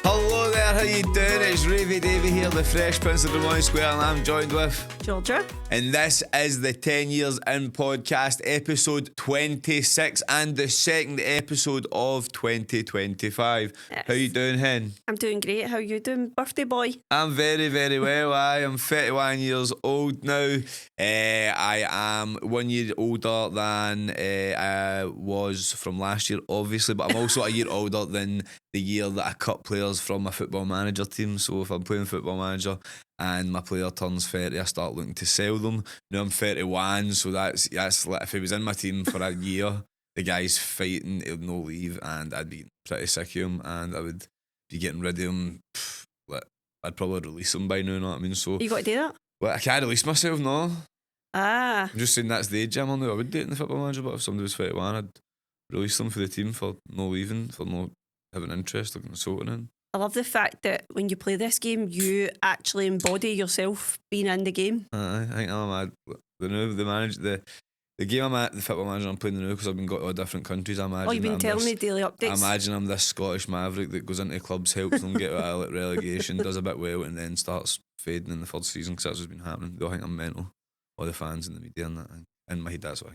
Hello there, how you doing? It's Ravie Davie here, the Fresh Prince of Vermont Square, and I'm joined with Georgia. And this is the 10 Years In podcast, episode 26, and the second episode of 2025. Yes. How you doing, hen? I'm doing great. How you doing, birthday boy? I'm very, very well. I am 31 years old now. I am 1 year older than I was from last year, obviously, but I'm also a year older than the year that I cut players from my Football Manager team. So if I'm playing Football Manager and my player turns 30, I start looking to sell them. Now I'm 31, so that's like, if he was in my team for a year, the guy's fighting, he'll no leave, and I'd be pretty sick of him, and I would be getting rid of him. I'd probably release him by now, you know what I mean? So You got to do that? well, I can't release myself, no. Ah. I'm just saying that's the age I'm on now. I would do it in the Football Manager, but if somebody was 31, I'd release them for the team for no leaving, for no having interest or consulting in. I love the fact that when you play this game, you actually embody yourself being in the game. I think I'm mad. The game I'm at, the Football Manager I'm playing now, because I've been got to all different countries. I imagine. Oh, you've been telling me daily updates. I imagine I'm this Scottish maverick that goes into clubs, helps them get out of relegation, does a bit well, and then starts fading in the third season, because that's what's been happening. They all think I'm mental. All the fans and the media and that. In my head, that's why.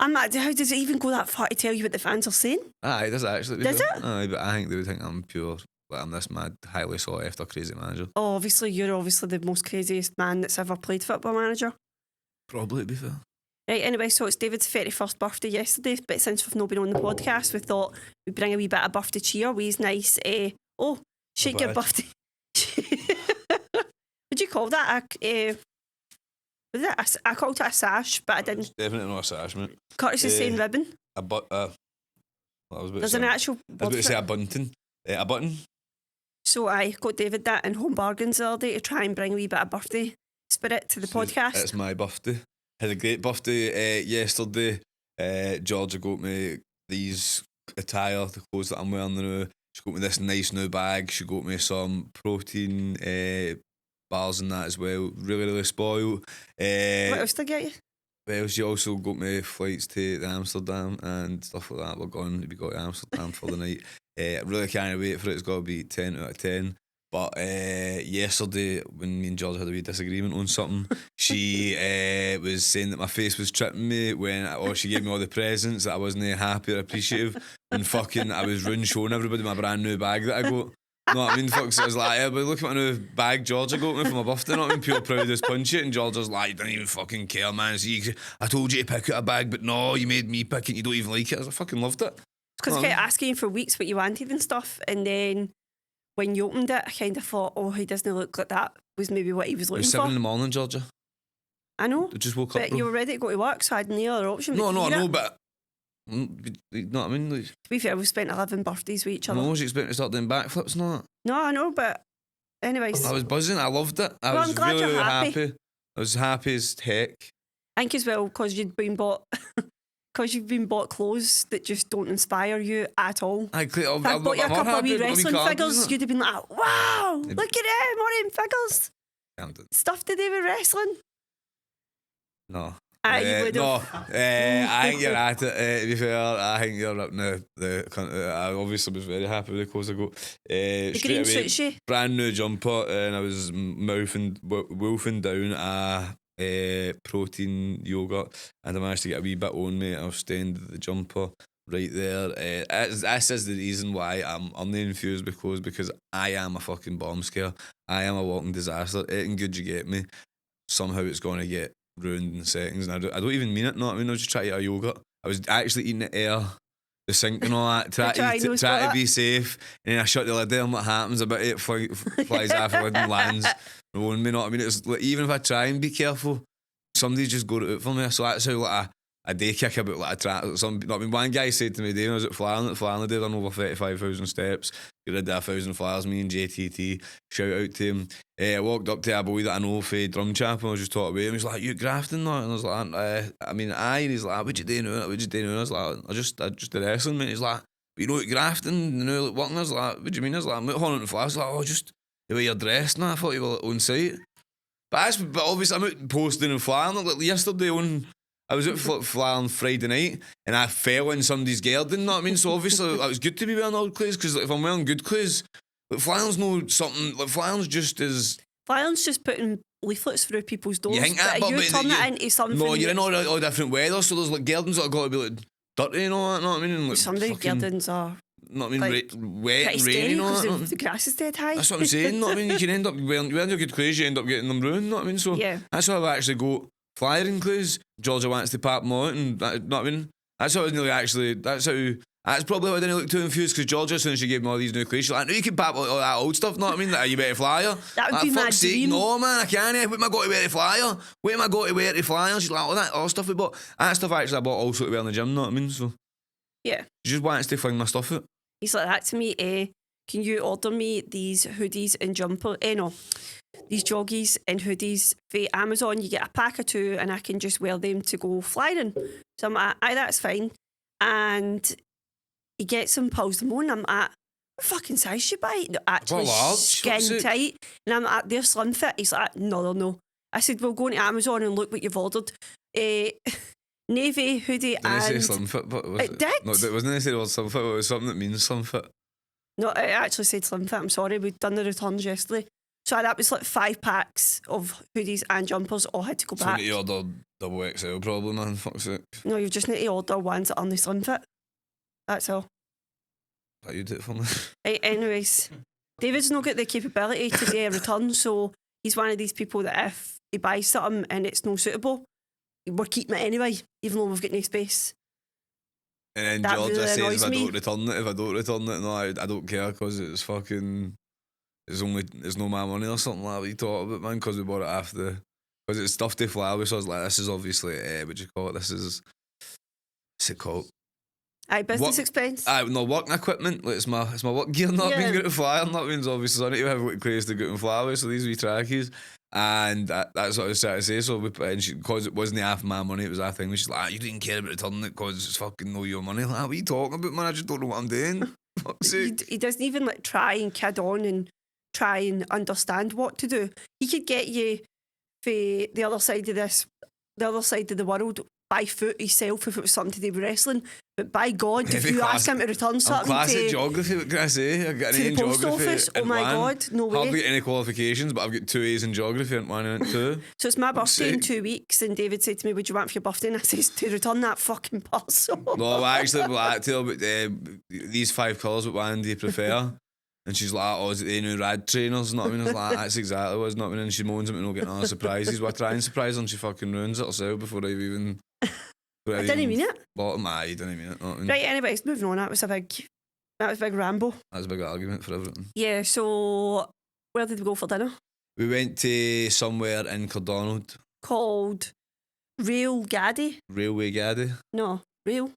I'm not, how does it even go that far to tell you what the fans are saying? Aye, it does actually. Does it? Aye, but I think they would think I'm pure. Like I'm this mad, highly sought after crazy manager. Oh, obviously, you're obviously the most craziest man that's ever played Football Manager. Probably, to be fair. Right, anyway, so it's David's 31st birthday yesterday, but since we've not been on the podcast, we thought we'd bring a wee bit of birthday cheer. We's nice, shake your birthday. Would you call that was it I called it a sash, but I didn't. It's definitely not a sash, mate. Curtis is saying ribbon. There's an actual I was about to say a bunting. A button. So I got David that in Home Bargains the other day to try and bring a wee bit of birthday spirit to the podcast. It's my birthday. Had a great birthday yesterday. Georgia got me these attire, the clothes that I'm wearing now. She got me this nice new bag. She got me some protein bars and that as well. Really, really spoiled. What else did I get you? Well, she also got me flights to Amsterdam and stuff like that. We're going to be going to Amsterdam for the night. I really can't wait for it. It's got to be 10 out of 10. But yesterday, when me and George had a wee disagreement on something, she was saying that my face was tripping me when she gave me all the presents, that I wasn't happy or appreciative. And fucking, I was ruined showing everybody my brand new bag that I got. You know what I mean? Fuck, so I was like, yeah, but look at my new bag Georgia got me for my birthday. You know what I mean? Pure proud as punch it. And Georgia's like, you don't even fucking care, man. See, I told you to pick out a bag, but no, you made me pick it. You don't even like it. I fucking loved it. Because I kept asking you for weeks what you wanted and stuff, and then when you opened it, I kind of thought, oh, he doesn't look like that was maybe what he was looking for. It was 7 in the morning, Georgia. I know. I just woke but up, bro. you were ready to go to work, so I had no other option. No, I know, but you know what I mean? Like, to be fair, we've spent 11 birthdays with each other. I was expecting to start doing backflips and all that. No, I know, but anyways. I was buzzing. I loved it. I was I'm glad really, you're really happy. happy. I was happy as heck. I think as well, because you've been bought clothes that just don't inspire you at all. I bought you a couple of wee wrestling figures, you'd have been like, wow, look at him, all them figures. Stuff to do with wrestling. No. You would no, have. I think you're at it. To be fair, I think you're up now. I obviously was very happy with the clothes I got. The green suits you. Brand new jumper, and I was wolfing down a protein yogurt, and I managed to get a wee bit on me. I've stained the jumper right there. This is the reason why I'm uninfused because I am a fucking bomb scare. I am a walking disaster. Anything good you get me, somehow it's going to get ruined in seconds, and I don't even mean it. No, I mean, I was just trying to eat a yogurt. I was actually eating the air, the sink and all that, try to be safe, and then I shut the lid there, and what happens, about it flies off the lid and lands on me. You know what I mean? It's like, even if I try and be careful, somebody just got it out for me. So that's how like a day kick about like a track. I mean, one guy said to me, Dave, I was at Flarney, they done over 35,000 steps, got rid of 1,000 flyers, me and JTT, shout out to him. I walked up to a boy that I know for drum champ, and I was just talking about him. He's like, you grafting now? And I was like, I mean, aye. And he's like, what you doing now? What you doing now? I was like, I just did wrestling, mate. He's like, but you know what grafting, you know, like working? I was like, what do you mean? I was like, I'm out hunting flyers. I was like, oh, just the way you're dressed now. I thought you were on site. But obviously I'm out posting and flying. Like yesterday I was out flying Friday night, and I fell in somebody's garden, you know what I mean? So obviously it was good to be wearing old clothes, because if I'm wearing good clothes, Like, flying's no something. Like, flying's just as. Flying's just putting leaflets through people's doors. You think that, but but you turn it into something. No, you're in all different weather, so there's like gardens that have got to be like dirty and all that. Know what I mean? And, like, some of the gardens are. Not I mean, like, wet and rainy and all that. The grass is dead high. That's what I'm saying. Know what I mean? You can end up wearing your good clothes, you end up getting them ruined. Know what I mean? So yeah. that's why I've actually got flyering clothes. Georgia wants to pop them out, and that, know what I mean? That's how I nearly actually. That's probably how I didn't look too infused, because Georgia, as soon as she gave me all these new clothes, she's like, "No, you can pop all that old stuff." Know what I mean? Like, you better flyer. That would like, be my sake, dream. no man, I can't. What am I going to wear to flyer? What am I going to wear to flyer? She's like, "Oh, that all stuff we bought." That stuff actually I bought also to wear in the gym. Know what I mean? So yeah, she just wants to fling my stuff out. He's like that to me. Can you order me these hoodies and jumper? No, these joggies and hoodies for Amazon. You get a pack of 2, and I can just wear them to go flying. So I'm like, aye, that's fine. And he gets them, pulls them on. I'm at, what fucking size should I buy? They're actually skin tight. And I'm at, they're slim fit. He's like, no. I said, well, go into Amazon and look what you've ordered. Navy hoodie Didn't and... say slim fit, but it did? No, it wasn't necessarily the word slim fit, but it was something that means slim fit. No, it actually said slim fit. I'm sorry, we'd done the returns yesterday. So that was like 5 packs of hoodies and jumpers all had to go back. So you order double XL probably, man, fuck's sake. No, you just need to order ones that are only slim fit. That's all. That you did it for me. Right, anyways, David's not got the capability to do a return, so he's one of these people that if he buys something and it's not suitable, we're keeping it anyway, even though we've got no space. And then That Georgia really says annoys if me. I don't return it, no, I don't care, because it's fucking, it's no my money or something like that you talk about, man, because we bought it after, because it's stuff to fly with, so I was like, this is obviously, what do you call it, what's it called? Aye, business expense. Aye, no, working equipment, like it's my work gear, not being good to fly, and that means obviously so I need to have what crazy to go and fly with, so these wee trackies. And that's what I was trying to say. So because it wasn't half my money, it was our thing. She's like, you didn't care about returning it because it's fucking no your money. Like, what are you talking about, man? I just don't know what I'm doing. Fuck's sake. He doesn't even like try and kid on and try and understand what to do. He could get you for the other side of the world by foot himself if it was something to do with wrestling. But by God, if you ask him to return something classic to geography, what can I say? I've got to an the A in post geography. office, oh my God, no way. Hardly got any qualifications, but I've got 2 A's in geography and 1 in it too. So it's my birthday in 2 weeks, and David said to me, "What do you want for your birthday?" And I says, "To return that fucking parcel." No, actually, I tell her about these 5 colours, what one do you prefer? And she's like, "Oh, is it the new rad trainers?" Know what I mean? I was like, "That's exactly what it's not." I mean, and she moans at me not getting all the surprises. Well, I try and surprise her, and she fucking ruins it herself before I've even. I didn't mean it. Bottom, you didn't mean it. Know what I mean? Right, anyways, moving on. That was a big ramble. That's a big argument for everything. Yeah. So where did we go for dinner? We went to somewhere in Cardonald. Called Rail Gaddy. Railway Gaddy. No, Rail.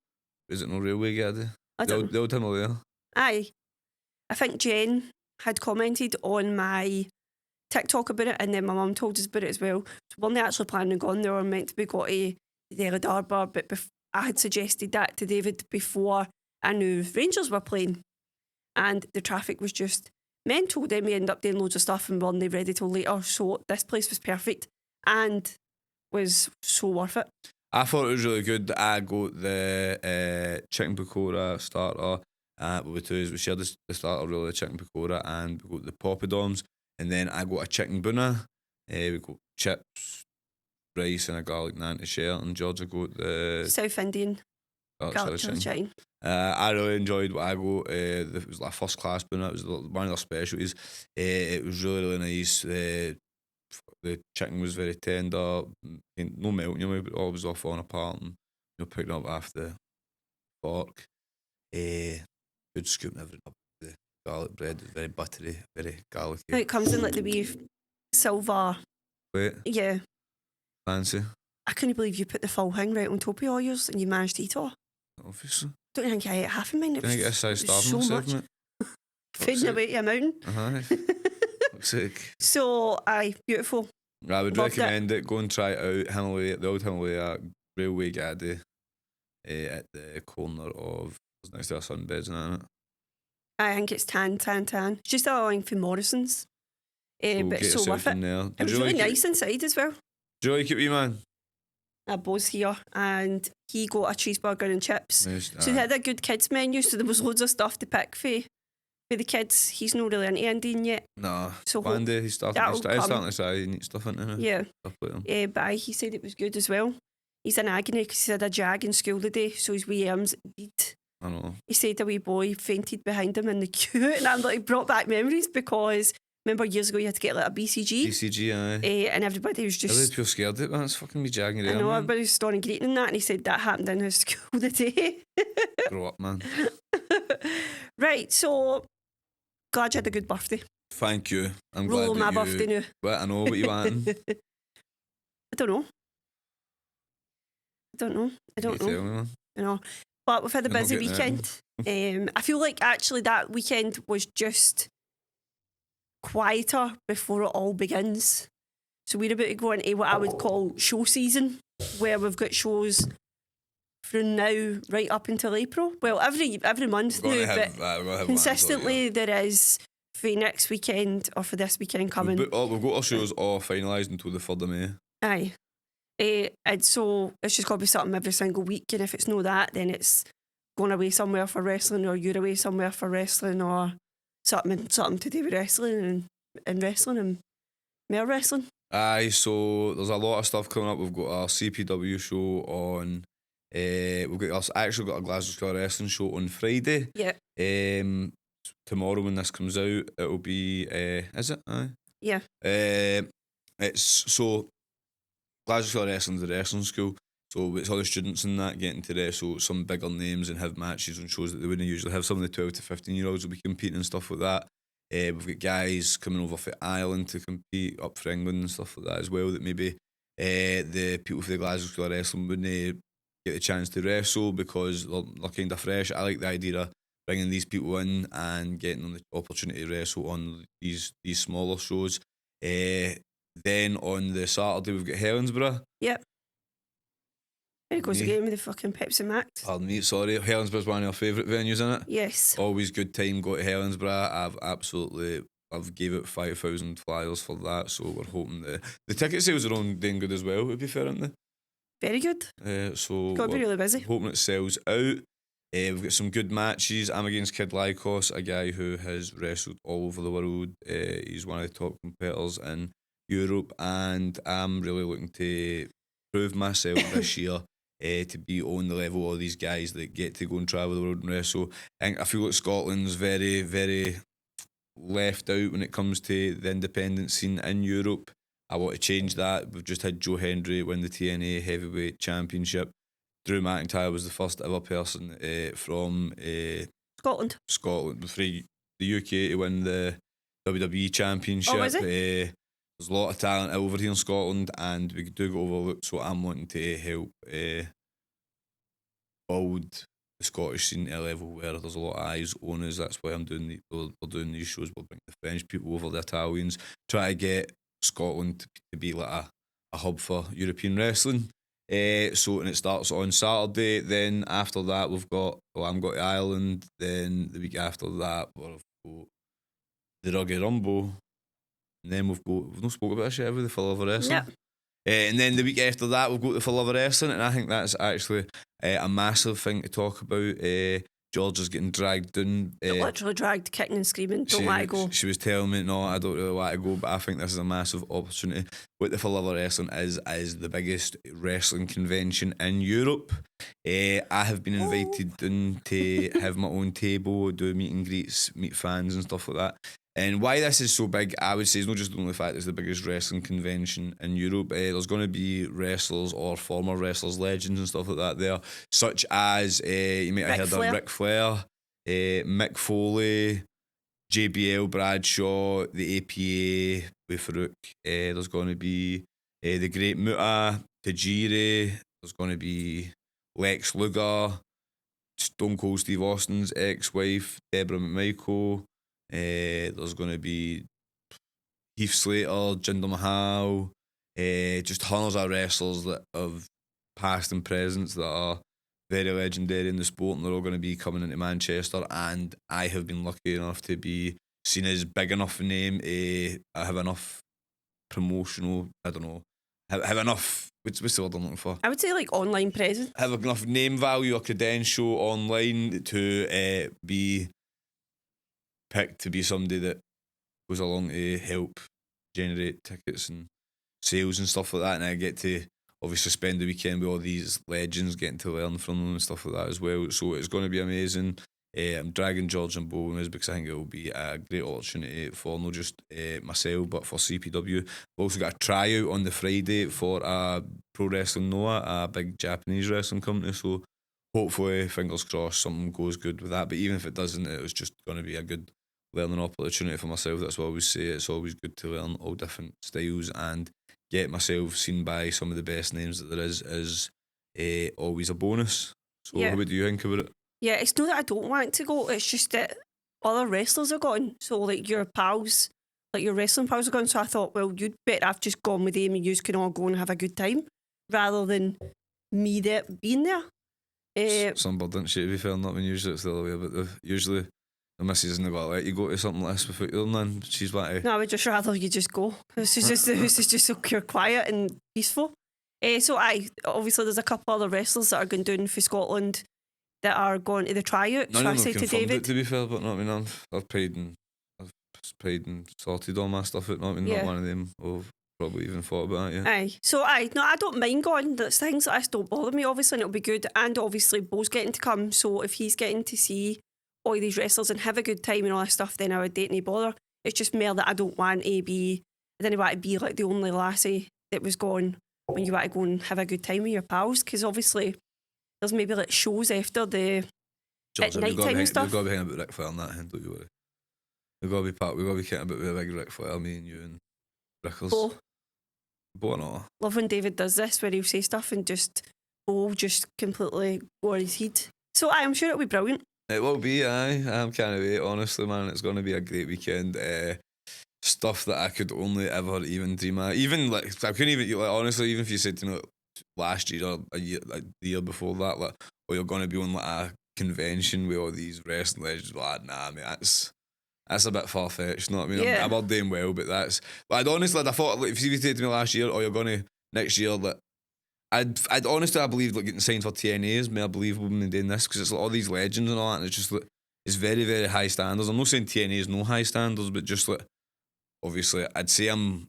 Is it no Railway Gaddy? I don't know. The old Himalaya. Aye. I think Jen had commented on my TikTok about it, and then my mum told us about it as well. So we weren't actually planning on going. They were meant to be got to the Red Harbour, but I had suggested that to David before I knew Rangers were playing. And the traffic was just mental. Then we ended up doing loads of stuff and weren't ready till later. So this place was perfect and was so worth it. I thought it was really good. I got the chicken pakora starter. We shared the starter, really, the chicken pakora, and we got the poppadoms. And then I got a chicken buna. We got chips, rice, and a garlic naan to share. And Georgia got the South Indian garlic chicken. I really enjoyed what I got. It was like first class buna. It was one of their specialties. It was really, really nice. The chicken was very tender, no melting, but all was all falling apart, and picking up after the fork. Good scoop and everything up. The garlic bread was very buttery, very garlicky. It comes in like the wee silver. Wait. Yeah. Fancy. I couldn't believe you put the full thing right on top of all yours and you managed to eat it all. Obviously. Don't you think I ate half of mine? Can I get a size starving so myself, much. mate? Fading away to a mountain. Fuck's sake. So, aye, beautiful. I would Loved recommend it. Go and try it out. Himalaya, the old Himalaya Railway Gaddy at the corner of, next to our sunbeds and that. I think it's tan. It's just a line for Morrison's. But it's so worth it. It was really nice inside as well. Do you like it, wee man? Bo's here and he got a cheeseburger and chips. Nice. So they had a good kids menu, so there was loads of stuff to pick for with the kids. He's not really into Indian yet. Nah. So One day he's starting that'll come. to say neat stuff into it. Yeah. Stuff like them. But he said it was good as well. He's in agony because he had a jag in school today, so his wee arms beat. I know. He said a wee boy fainted behind him in the queue, and I'm like, brought back memories because remember years ago you had to get like a BCG. BCG, aye. And everybody was just. Everybody's pure scared of it, man. It's fucking me jagging I know, everybody was storming greeting and that, and he said that happened in his school today. Grow up, man. Right, so glad you had a good birthday. Thank you. I'm Roll on my glad that birthday now. Well, I know what you want. I don't know. I don't know. Tell me, man. You know, but we've had a You're not busy getting weekend. I feel like actually that weekend was just quieter before it all begins. So we're about to go into what I would call show season, where we've got shows from now right up until April. Well, every month now, but consistently there is for next weekend or for this weekend coming. We've got our shows all finalised until the 3rd of May. Aye. And so it's just got to be something every single week, and if it's no that, then it's going away somewhere for wrestling, or you're away somewhere for wrestling, or something to do with wrestling and wrestling and more wrestling. Aye, so there's a lot of stuff coming up. We've got our CPW show on. We've actually got a Glasgow Square Wrestling show on Friday. Yeah. Tomorrow when this comes out, it'll be. Is it? Aye. Yeah. It's so. Glasgow Square Wrestling's the wrestling school, so it's all the students in that getting to wrestle some bigger names and have matches on shows that they wouldn't usually have. Some of the 12 to 15-year-olds will be competing and stuff like that. We've got guys coming over from Ireland to compete up for England and stuff like that as well, that maybe the people for the Glasgow Square Wrestling wouldn't get the chance to wrestle because they're kind of fresh. I like the idea of bringing these people in and getting them the opportunity to wrestle on these smaller shows. Then on the Saturday we've got Helensburgh. Yep. There goes the game with the fucking Pepsi Max. Pardon me, sorry. Helensburgh's one of our favourite venues, isn't it? Yes. Always good time, go to Helensburgh. I've gave it 5,000 flyers for that, so we're hoping the ticket sales are on doing good as well, to be fair, aren't they? Very good. So got to be really busy. Hoping it sells out. We've got some good matches. I'm against Kid Lykos, a guy who has wrestled all over the world. He's one of the top competitors in Europe, and I'm really looking to prove myself this year to be on the level of these guys that get to go and travel the world and wrestle. I feel like Scotland's very, very left out when it comes to the independent scene in Europe. I want to change that. We've just had Joe Hendry win the TNA Heavyweight Championship. Drew McIntyre was the first ever person from Scotland, for the UK to win the WWE Championship. Oh, is it? There's a lot of talent over here in Scotland, and we do get overlooked, so I'm wanting to help build the Scottish scene to a level where there's a lot of eyes on us. That's why we're doing these shows. We'll bring the French people over, the Italians, try to get Scotland to be like a hub for European wrestling. And it starts on Saturday. Then after that I'm going to Ireland. Then the week after that we've got the Rugby Rumble. And then we've not spoken about this yet, have we? The For Love of Wrestling. Yep. And then the week after that we've got the For Love of Wrestling, and I think that's actually a massive thing to talk about. George is getting dragged down. Literally dragged, kicking and screaming, don't want to go. She was telling me, no, I don't really want to go, but I think this is a massive opportunity. What the For Love of Wrestling is the biggest wrestling convention in Europe. I have been invited down to have my own table, do meet and greets, meet fans and stuff like that. And why this is so big, I would say, is not just only the fact it's the biggest wrestling convention in Europe. There's going to be wrestlers or former wrestlers, legends and stuff like that there, such as, you might have heard of Ric Flair, Mick Foley, JBL Bradshaw, the APA with Farouk. There's going to be the Great Muta, Tajiri. There's going to be Lex Luger, Stone Cold Steve Austin's ex-wife, Deborah McMichael. There's going to be Heath Slater, Jinder Mahal, just hundreds of wrestlers that have past and present that are very legendary in the sport, and they're all going to be coming into Manchester. And I have been lucky enough to be seen as big enough a name. I have enough promotional, I don't know, have enough, what's the word I'm looking for? I would say like online presence. Have enough name value or credential online to be picked to be somebody that goes along to help generate tickets and sales and stuff like that, and I get to obviously spend the weekend with all these legends, getting to learn from them and stuff like that as well. So it's going to be amazing. I'm dragging George and Bo with us because I think it will be a great opportunity for not just myself but for CPW. We've also got a tryout on the Friday for Pro Wrestling Noah, a big Japanese wrestling company. So hopefully, fingers crossed, something goes good with that. But even if it doesn't, it was just going to be a good learning opportunity for myself. That's what I always say. It's always good to learn all different styles and get myself seen by some of the best names that there is always a bonus. So Yeah. how would you think about it? Yeah, it's not that I don't want to go, it's just that other wrestlers are gone. So, like, your pals, like your wrestling pals are gone. So I thought, well, you'd better have just gone with them and you can all go and have a good time rather than me there being there. Some bird didn't she, to be fair, not when usually it's the other way, but usually the missus isn't going to let you go to something like this without you, and then she's like, No, I would just rather you just go. This is just the house is just so pure quiet and peaceful. So obviously there's a couple other wrestlers that are going down for Scotland that are going to the tryout. none So I of them said to confirmed David, it, to be fair, but not, I mean, I've paid and sorted all my stuff out, not, I mean, Yeah. not one of them have probably even thought about it, yeah. aye. So no, I don't mind going. There's things that don't bother me, obviously, and it'll be good. And obviously, Bo's getting to come. So if he's getting to see all these wrestlers and have a good time and all that stuff, then I would date any bother. It's just more that I don't want to be. I didn't want to be like the only lassie that was gone when you want to go and have a good time with your pals. Because obviously, there's maybe like shows after the George, at we've night got time and to stuff. be hanging about Ric Flair and that, don't you worry. We've got to be kidding about with a big Ric Flair, me and you and Rickles. Bo or not? Love when David does this, where he'll say stuff and Bo just completely go on his head. So I'm sure it'll be brilliant. It will be, aye. I can't wait, honestly, man. It's going to be a great weekend. Stuff that I could only ever even dream of. Even, like, I couldn't even, like, honestly, even if you said to me like, last year or a year, like, the year before that, like, oh, you're going to be on, like, a convention with all these wrestling legends, like, nah, mate, that's a bit far-fetched, you know what I mean? Yeah. I'm doing well, but that's... But I'd honestly, I thought, like, if you said to me last year, oh, you're going to, next year, like, I'd honestly, I believe, like, getting signed for TNA is more believable than doing this, because it's like all these legends and all that, and it's just, like, it's very, very high standards. I'm not saying TNA is no high standards, but just, like, obviously, I'd say I'm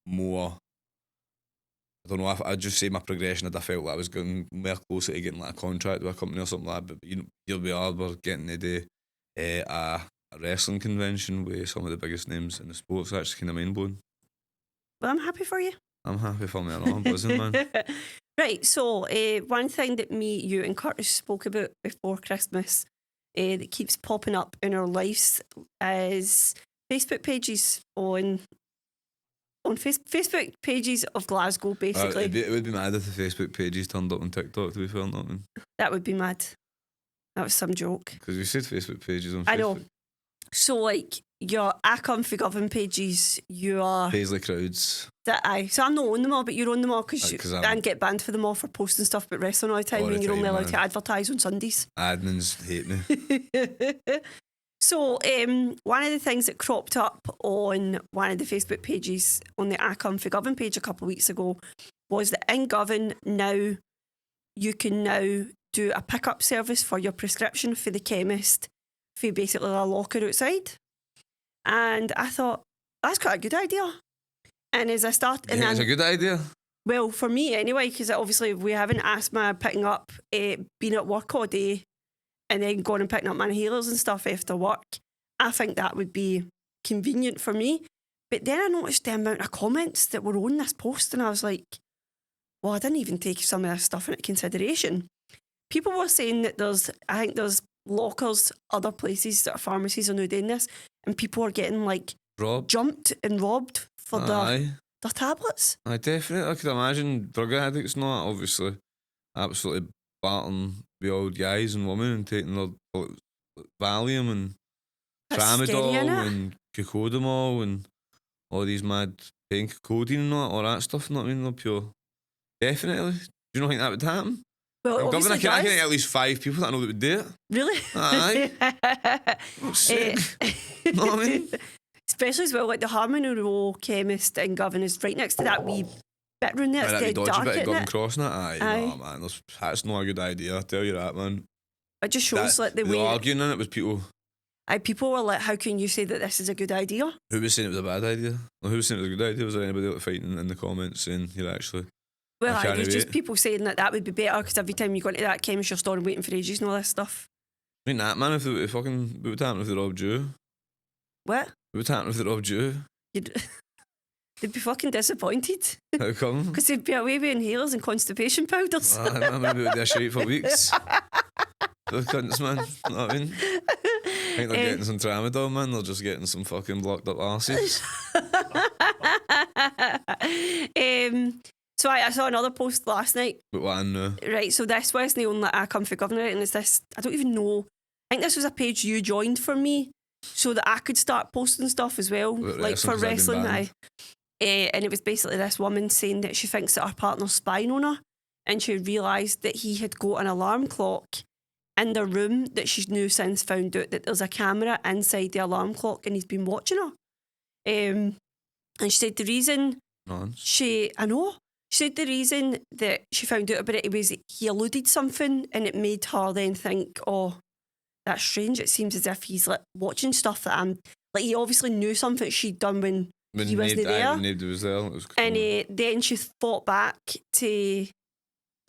more... I don't know, I'd just say my progression, I felt like I was getting more closer to getting, like, a contract with a company or something like that, but, you know, here we are, we're getting to do a wrestling convention with some of the biggest names in the sports. That's actually kind of mind-blowing. Well, I'm happy for you. I'm happy for me and all. I'm buzzing, man. Right, so one thing that me, you and Curtis spoke about before Christmas that keeps popping up in our lives is Facebook pages on Facebook pages of Glasgow, basically. It would be mad if the Facebook pages turned up on TikTok, to be fair, not me. That would be mad. That was some joke. Because we said Facebook pages on Facebook. I know. So, like, your I Come For Govern pages, your... Paisley Crowds. So I'm not on them all, but you're on them all because you 'cause I'm- can get banned for them all for posting stuff about wrestling all the time All the and you're only time, allowed man. to advertise on Sundays. Admins hate me. So, one of the things that cropped up on one of the Facebook pages on the I Come For Govern page a couple of weeks ago was that in Govan now, you can now do a pickup service for your prescription for the chemist for basically a locker outside. And I thought, that's quite a good idea. And as I start... Yeah, it's a good idea. Well, for me anyway, because obviously we haven't asthma picking up, being at work all day and then going and picking up my inhalers and stuff after work. I think that would be convenient for me. But then I noticed the amount of comments that were on this post and I was like, well, I didn't even take some of this stuff into consideration. People were saying that there's lockers, other places that are pharmacies are now doing this, and people are getting like Rob. jumped and robbed for their tablets. I definitely. I could imagine drug addicts not obviously absolutely battering the old guys and women and taking their Valium and That's scary, Tramadol innit? and Cocodamol and all these mad pain, codeine and all that stuff. Not I mean, they're pure. Definitely. Do you not think that would happen? Well, I'm obviously I can does. get at least 5 people that I know that would do it. Really? Aye. Oh, sick. Know what I mean? Especially as well, like the Harmony Row chemist in Govan is right next to that wee bit room there. It's That'd be dead dodgy dark, bit of isn't Gordon it? Cross and that. Aye, Aye. no, man. That's not a good idea. I tell you that, man. It just shows like the way... arguing in it with people. People were like, how can you say that this is a good idea? Who was saying it was a bad idea? Or who was saying it was a good idea? Was there anybody like fighting in the comments saying you're actually... Well, I can't there's just wait. people saying that would be better because every time you go into that chemistry store and waiting for ages and all this stuff. I mean, that man, if what would happen if they robbed you? What? What would happen if they robbed you? They'd be fucking disappointed. How come? Because they'd be away with inhalers and constipation powders. I'm going to be with their shit for weeks. The cunts, man. You know what I mean? I think they're getting some tramadol, man. They're just getting some fucking blocked up arses. So I saw another post last night. But what I know. Right, so this was the only I come for governor, and it's this, I don't even know. I think this was a page you joined for me so that I could start posting stuff as well. About like for wrestling, 'cause I've been wrestling. And it was basically this woman saying that she thinks that her partner's spying on her, and she realised that he had got an alarm clock in the room that she's now since found out that there's a camera inside the alarm clock and he's been watching her. And she said the reason she said the reason that she found out about it was he eluded something and it made her then think, oh, that's strange. It seems as if he's like watching stuff that I'm like, he obviously knew something she'd done when he wasn't there. When nobody was there. It was cool. And then she thought back to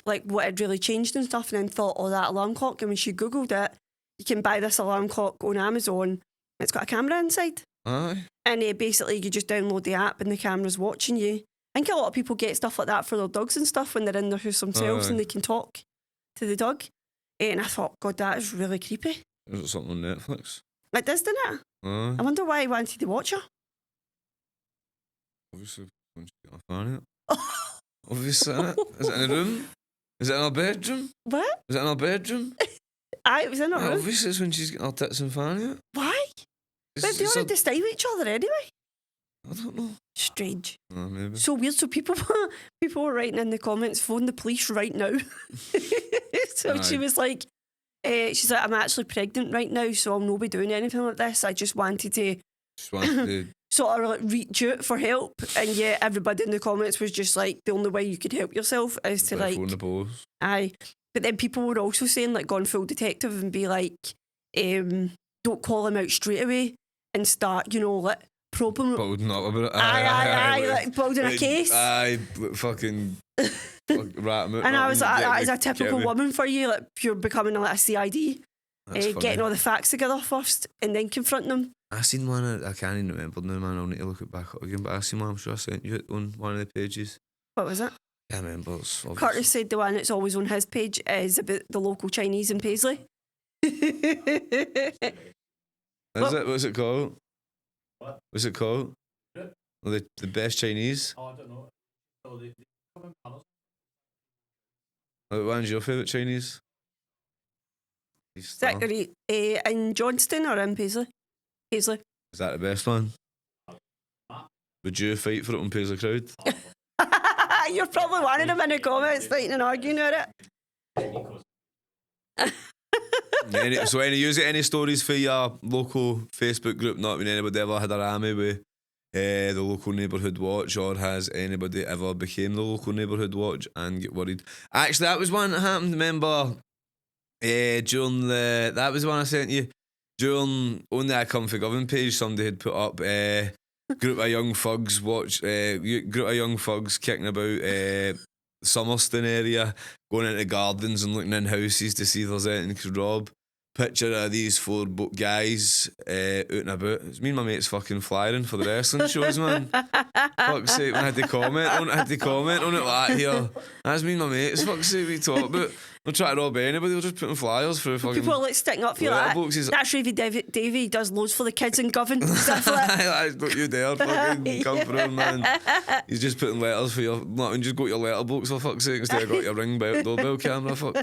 like what had really changed and stuff, and then thought, oh, that alarm clock. And when she Googled it, you can buy this alarm clock on Amazon. It's got a camera inside. Aye. And basically you just download the app and the camera's watching you. I think a lot of people get stuff like that for their dogs and stuff when they're in their house themselves and they can talk to the dog. And I thought, God, that is really creepy. Is it something on Netflix? It does, didn't it? Aye. I wonder why he wanted to watch her. Obviously, when she got off on it. Obviously, is it in a room? Is it in her bedroom? What? Is it in her bedroom? Aye, it was in her room. Obviously, it's when she's getting her tits and fanny out. Why? But they wanted to stay with each other anyway. I don't know. Strange. Maybe. So weird. So people were writing in the comments, phone the police right now. So she was like, she's like, I'm actually pregnant right now, so I'll not be doing anything like this. I just wanted to sort of like reach out for help. And yeah, everybody in the comments was just like, the only way you could help yourself is to like phone the police. Aye. But then people were also saying like, gone full detective and be like, don't call him out straight away and start, like probing. Building up about it. Aye, like building a case. Aye, fucking rat him out. And I was like, that is a typical woman for you. Like, you're becoming like a CID. Getting all the facts together first and then confronting them. I seen one, I can't even remember now, man. I'll need to look it back up again. But I seen one, I'm sure I sent you it on one of the pages. What was it? I can't remember. Curtis said the one that's always on his page is about the local Chinese in Paisley. What's it called? What? What's it called? Yeah. Well, the best Chinese? Oh, I don't know. So they come in panels. One's your favourite Chinese? Zachary, in Johnston or in Paisley? Paisley. Is that the best one? Would you fight for it on Paisley Crowd? You're probably one of them in the comments fighting and arguing about it. So any stories for your local Facebook group? Not when anybody ever had a rammy with the local neighbourhood watch, or has anybody ever became the local neighbourhood watch and get worried? Actually, that was one that happened. Remember, during that was the one I sent you during on the I Come for Government page. Somebody had put up group of young thugs kicking about Summerston area, going into gardens and looking in houses to see if there's anything they could rob. Picture of these four guys out and about. It's me and my mates fucking flying for the wrestling shows, man. Fuck's sake, I had to comment on it like that here. That's me and my mates. Fuck's sake, we talk about. We're trying to rob anybody, we're just putting flyers for fucking. People are like sticking up for you like that. That's Ravie Davie. He does loads for the kids in Govan. Don't you dare fucking come through, man. He's just putting letters for your. Not just go to your letterbox for fuck's sake instead of got your ring doorbell camera. Fuck. You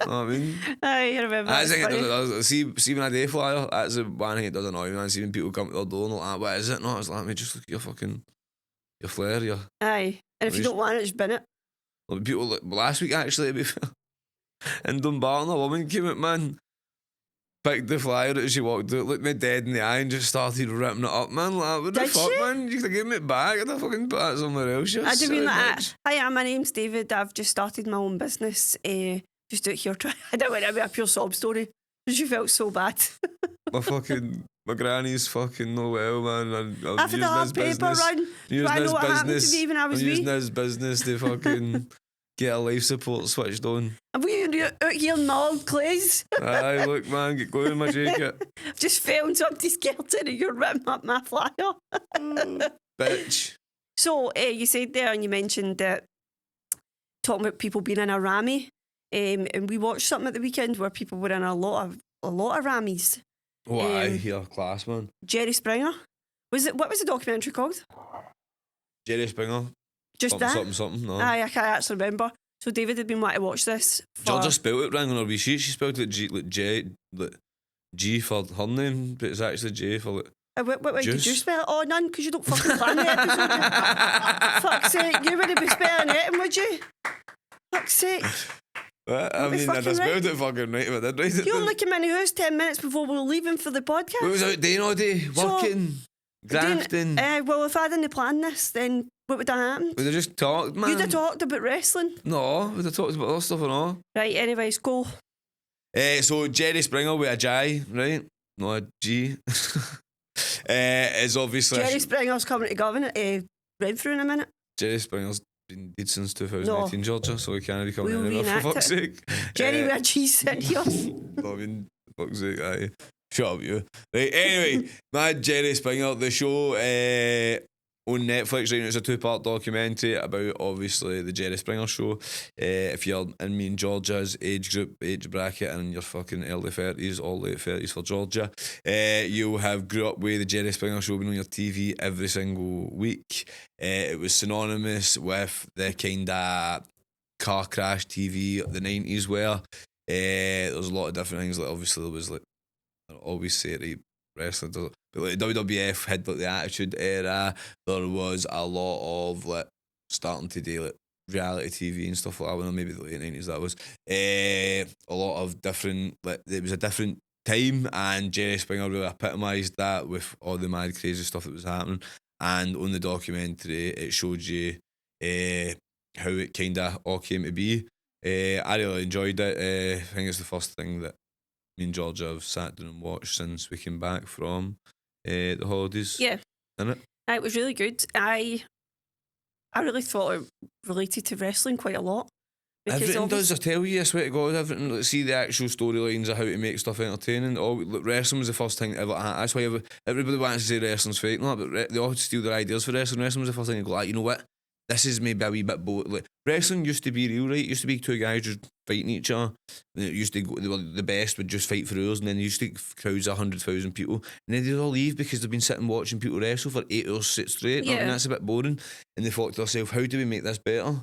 know what I mean? I remember. I think it does. See when I day flyer, that's the one thing it does annoy me, man. See when people come to their door and like, what is it? No, it's like, me just look at your flare, your. Aye. And if you don't want it, just bin it. Like people like, last week actually, to be fair, in Dumbarton, a woman came out, man, picked the flyer as she walked out, looked me dead in the eye and just started ripping it up, man. Like, what the fuck, man? You could have given me it back. I'd have fucking put that somewhere else. I do mean that. Hi, my name's David. I've just started my own business. Just out here trying. I don't want to be a pure sob story. She felt so bad. my granny's fucking no well, man. I'm After the using hard his paper business. run, I'm do using I know his what happened to business. me when I was I'm using wee? his business to fucking get a life support switched on. Are we out here in my old clays? Aye, look, man, get going, my jacket, I've just found somebody skeleton and you're ripping up my flyer. bitch. So you said there and you mentioned that talking about people being in a Ravie, and we watched something at the weekend where people were in a lot of Ravies. Oh, aye, you're class, man. Jerry Springer. What was the documentary called? Jerry Springer. Just that? Something. No. Aye, I can't actually remember. So David had been wanting to watch this. Georgia spelled it wrong on her wee sheet. She spelled it G for her name, but it's actually J for like. What way did you Juice. spell it? Oh, none, because you don't fucking plan the episode. Fuck's sake, you wouldn't be spelling it, would you? Fuck's sake. I mean, I fucking spelled right. it fucking right, but I did write it. You only came in the house 10 minutes before we were leaving for the podcast. We was out doing all day, working, grafting. Well, if I didn't plan this, then what would have happened? We'd have just talked, man. You'd have talked about wrestling. No, we'd have talked about other stuff and all. Right, anyways, go. So Jerry Springer with a J, right? Not a G. Is obviously Jerry Springer's coming to government, Renfrew in a minute. Jerry Springer's been dead since 2018, Georgia, so he can't be coming We'll anywhere, reenact for fuck's it. sake. Jerry with a cheese sitting here. I mean, fuck's sake, aye. Shut up, you. Right, anyway, Mad Jerry Springer, the show on Netflix, right now, it's a 2-part documentary about obviously the Jerry Springer show. If you're in me and Georgia's age group, age bracket, and in your fucking early 30s or late 30s for Georgia, you have grew up with the Jerry Springer show being on your TV every single week. It was synonymous with the kind of car crash TV of the 90s where there was a lot of different things. Like obviously there was like, I always say it, wrestling does it, but like WWF had like the Attitude Era. There was a lot of like starting to do like reality TV and stuff like that. Well, maybe the late 90s that was a lot of different, like it was a different time, and Jerry Springer really epitomised that with all the mad crazy stuff that was happening. And on the documentary it showed you how it kind of all came to be. I really enjoyed it. I think it's the first thing that me and Georgia have sat down and watched since we came back from the holidays. Yeah. Innit? It was really good. I really thought it related to wrestling quite a lot. Everything does, I tell you, I swear to God, everything. Like, see the actual storylines of how to make stuff entertaining. Look, wrestling was the first thing ever. That's why everybody wants to say wrestling's fake, no, but they all steal their ideas for wrestling. Wrestling was the first thing you go, like, you know what? This is maybe a wee bit like wrestling used to be real, right? It used to be two guys just fighting each other. And it used to go, the best would just fight for hours, and then they used to crowds 100,000 people, and then they'd all leave because they've been sitting watching people wrestle for 8 hours straight. Yeah. And that's a bit boring. And they thought to themselves, how do we make this better?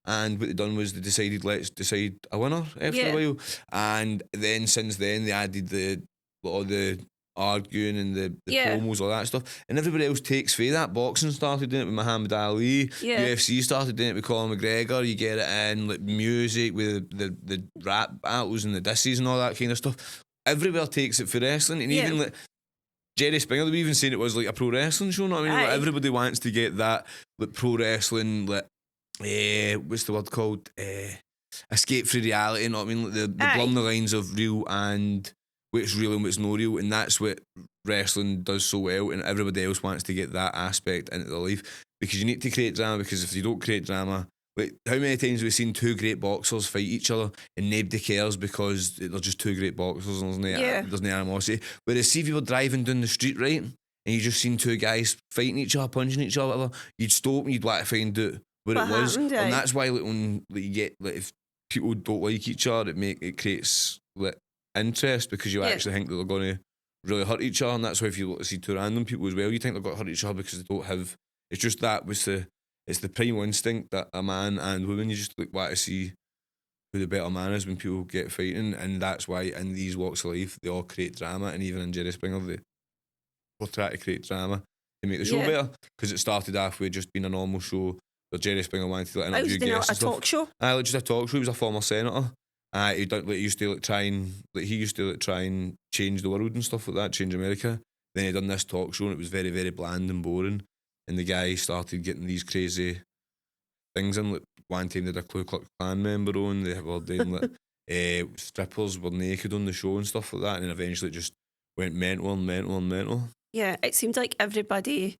And what they done was they decided, let's decide a winner after a while. And then since then they added all the arguing and the promos, all that stuff, and everybody else takes for that. Boxing started doing it with Muhammad Ali, UFC started doing it with Conor McGregor. You get it in like music with the rap battles and the disses and all that kind of stuff. Everywhere takes it for wrestling, and even like Jerry Springer, they were even saying it was like a pro wrestling show. You know what I mean? Like, everybody wants to get that like pro wrestling, like what's the word called? Escape from reality. You know what I mean? Like the blurring the lines of real and what's real and what's no real, and that's what wrestling does so well, and everybody else wants to get that aspect into their life, because you need to create drama, because if you don't create drama, like how many times have we seen two great boxers fight each other and nobody cares because they're just two great boxers and there's no animosity. Whereas see if you were driving down the street, right, and you just seen two guys fighting each other, punching each other, whatever, you'd stop and you'd want to find out what it was happened, and that's why like, when like, you get like, if people don't like each other, it creates like interest, because you actually think that they're going to really hurt each other, and that's why if you see two random people as well, you think they're going to hurt each other because they don't have. It's just that it's the primal instinct that a man and woman, you just like want to see who the better man is when people get fighting, and that's why in these walks of life they all create drama, and even in Jerry Springer they try to create drama to make the show better, because it started off with just being a normal show where Jerry Springer wanted to like, interview guests and stuff. Talk show. Like just a talk show. He was a former senator. He used to try and change the world and stuff like that, change America. Then he done this talk show and it was very, very bland and boring. And the guy started getting these crazy things in. Like one time they had a Ku Klux Klan member on. They were doing like strippers were naked on the show and stuff like that. And then eventually it just went mental and mental and mental. Yeah, it seemed like everybody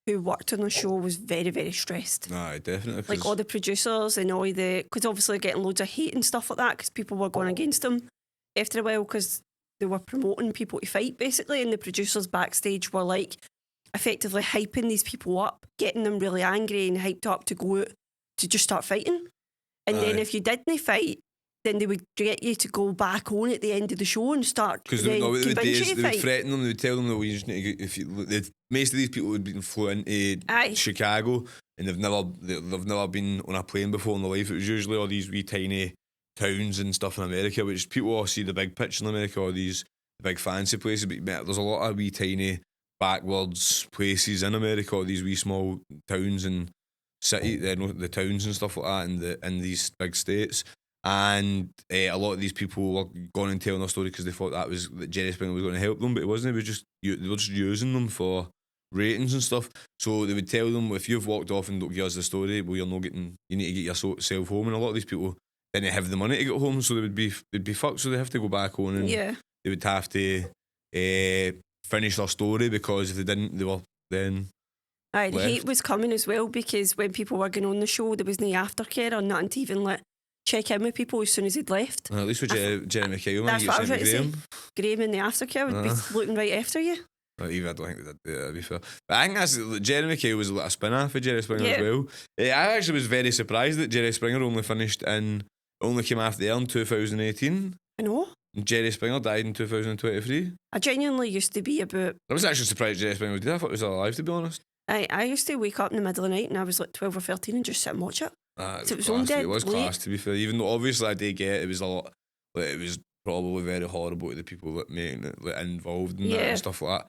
who worked on the show was very, very stressed. Aye, definitely. Like all the producers and all because obviously getting loads of hate and stuff like that because people were going against them after a while because they were promoting people to fight basically, and the producers backstage were like effectively hyping these people up, getting them really angry and hyped up to go out to just start fighting. And then Aye. if you didn't fight, then they would get you to go back on at the end of the show and start Because then they would convince you to they would fight. threaten them. They would tell them that we just need to go, most of these people would be flown into Aye. Chicago, and they've never been on a plane before in their life. It was usually all these wee tiny towns and stuff in America, which people all see the big picture in America, all these big fancy places. But there's a lot of wee tiny backwards places in America, all these wee small towns and city, the towns and stuff like that, in these big states. And a lot of these people were going and telling their story because they thought that Jerry Springer was going to help them, but it wasn't. It was just they were just using them for ratings and stuff. So they would tell them, if you've walked off and don't give us the story, well, you're not getting. You need to get yourself home. And a lot of these people didn't have the money to get home, so they'd be fucked. So they have to go back on, and they would have to finish their story, because if they didn't, they were then. Aye, the left. hate was coming as well because when people were going on the show, there was no aftercare or nothing to even check in with people as soon as he'd left. At least with Jeremy Kyle, man, That's you what I get was sent about to to say. Graham. Graham in the aftercare would be looking right after you. Even I don't think they did that, to be fair. But I think that's Jeremy Kyle was like a spin-off of Jerry Springer Yeah. as well. I actually was very surprised that Jerry Springer only came after the air in 2018. I know. And Jerry Springer died in 2023. I genuinely used to be about. I was actually surprised Jerry Springer did. I thought he was alive, to be honest. I used to wake up in the middle of the night and I was like 12 or 13 and just sit and watch it. It It was was on class. dead It was late. class, to be fair. Even though obviously I did get it was a lot. Like, it was probably very horrible to the people that making it, like, involved in that Yeah. and stuff like that.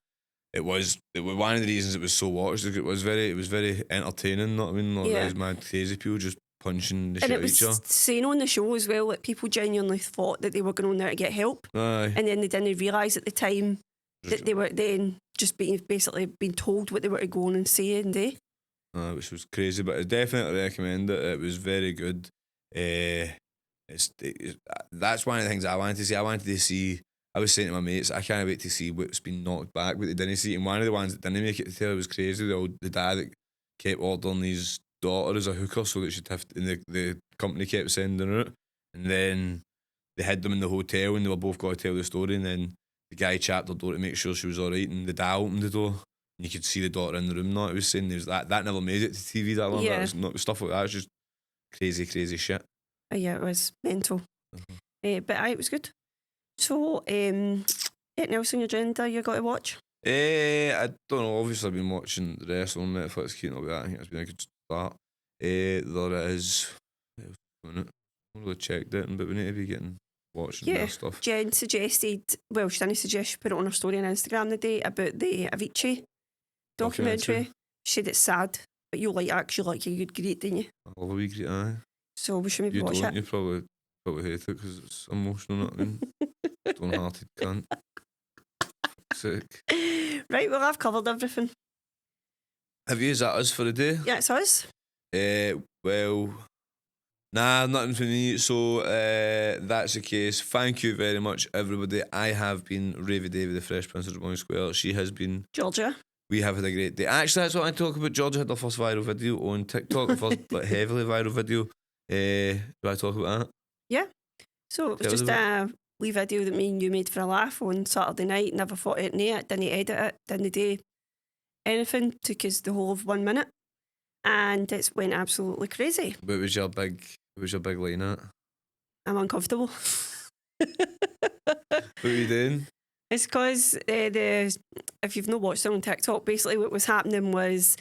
It was one of the reasons it was so watched. It was very entertaining. Not I mean, not Yeah. those mad crazy people just punching the And shit it out of was each other. saying on the show as well that people genuinely thought that they were going on there to get help, Aye. and then they didn't realise at the time that they were then just basically being told what they were to go on and say and do. Which was crazy, but I definitely recommend it. It was very good. That's one of the things I wanted to see. I was saying to my mates, I can't wait to see what's been knocked back, what they didn't see. And one of the ones that didn't make it to tell was crazy. The dad that kept ordering his daughter as a hooker so that she'd have to, and the company kept sending her out. And then they had them in the hotel and they were both going to tell the story. And then the guy chapped her door to make sure she was alright. And the dad opened the door and you could see the daughter in the room. It was saying that never made it to TV that long. Yeah. That was not, stuff like that was just crazy shit. Yeah, it was mental. But it was good. So, anything else on your agenda you got to watch? I don't know. Obviously, I've been watching the rest on Netflix. Keeping up with that, I think it's been a good start. There is. What else is on it? I haven't really checked it, but we need to be watching Yeah. that stuff. Jen suggested, well, she didn't suggest, she put it on her story on Instagram the day about the Avicii documentary. She said it's sad, but you like actually like a good great, didn't you? I love a wee great eye. So we should maybe You watch don't. it. You probably hate it because it's emotional. Not I mean, stone-hearted cunt. Sick. Right, well, I've covered everything. Have you? Is that us for the day? Yeah, it's us. Well, nah, nothing for me. So that's the case. Thank you very much, everybody. I have been Ravie Davie, the Fresh Prince of Boy Square. She has been. Georgia. We have had a great day. Actually, that's what I talk about. Georgia had her first viral video on TikTok, the first like, heavily viral video. Do I talk about that? So it was Tell us just about a wee video that me and you made for a laugh on Saturday night. Never thought it near it, didn't edit it, didn't do anything. Took us the whole of 1 minute. And it went absolutely crazy. What was your big line at? I'm uncomfortable. What were you doing? It's because if you've not watched it on TikTok, basically what was happening was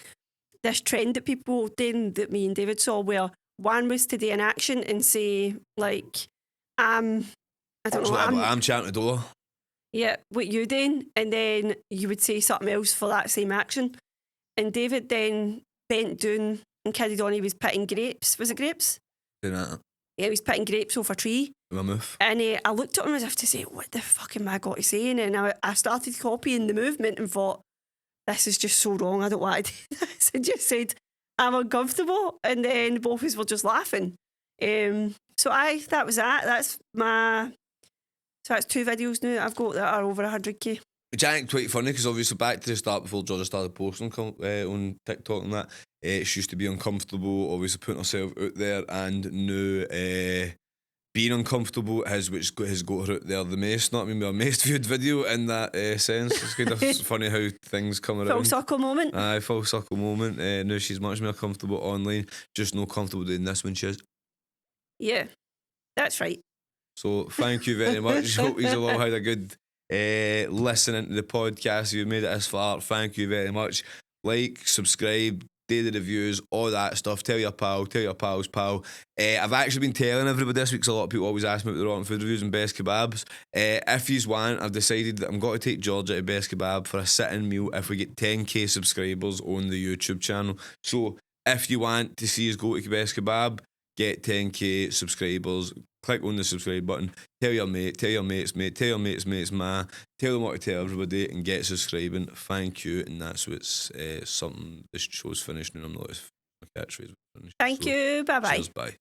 this trend that people were doing that me and David saw, where one was to do an action and say like, I don't know, I'm chatting the door. yeah, what you doing? And then you would say something else for that same action. And David then bent down and carried on. He was pitting grapes. Was it grapes? Doing that. Yeah, he was pitting grapes off a tree. My move. And I looked at him as if to say, what the fuck am I got to say? And I started copying the movement and thought, this is just so wrong. I don't want to do this. And just said, I'm uncomfortable. And then both of us were just laughing. So that was that. So that's 2 videos now that I've got that are over 100k. which I think quite funny because obviously back to the start before Georgia started posting on TikTok and that, she used to be uncomfortable, obviously putting herself out there, and now being uncomfortable has got her out there the most. Not I mean, our most viewed video in that sense. It's kind of funny how things come around. Full circle moment. Aye, full circle moment. Now she's much more comfortable online, just not comfortable doing this when she is. Yeah, that's right. So thank you very much. Hope you've all had a good listening to the podcast. If you've made it this far, thank you very much. Like, subscribe, do the reviews, all that stuff. Tell your pal, tell your pal's pal. I've actually been telling everybody this week, because a lot of people always ask me about the rotten food reviews and best kebabs. If you want, I've decided that I'm going to take Georgia to best kebab for a sit-in meal if we get 10k subscribers on the YouTube channel. So if you want to see us go to best kebab, get 10k subscribers, click on the subscribe button, tell your mate, tell your mate's mate, tell your mate's mate's ma, tell them what to tell everybody, and get subscribing. Thank you. And that's what's something. This show's finished and I'm not as catchphrase. Thank you. Bye bye. Cheers, bye.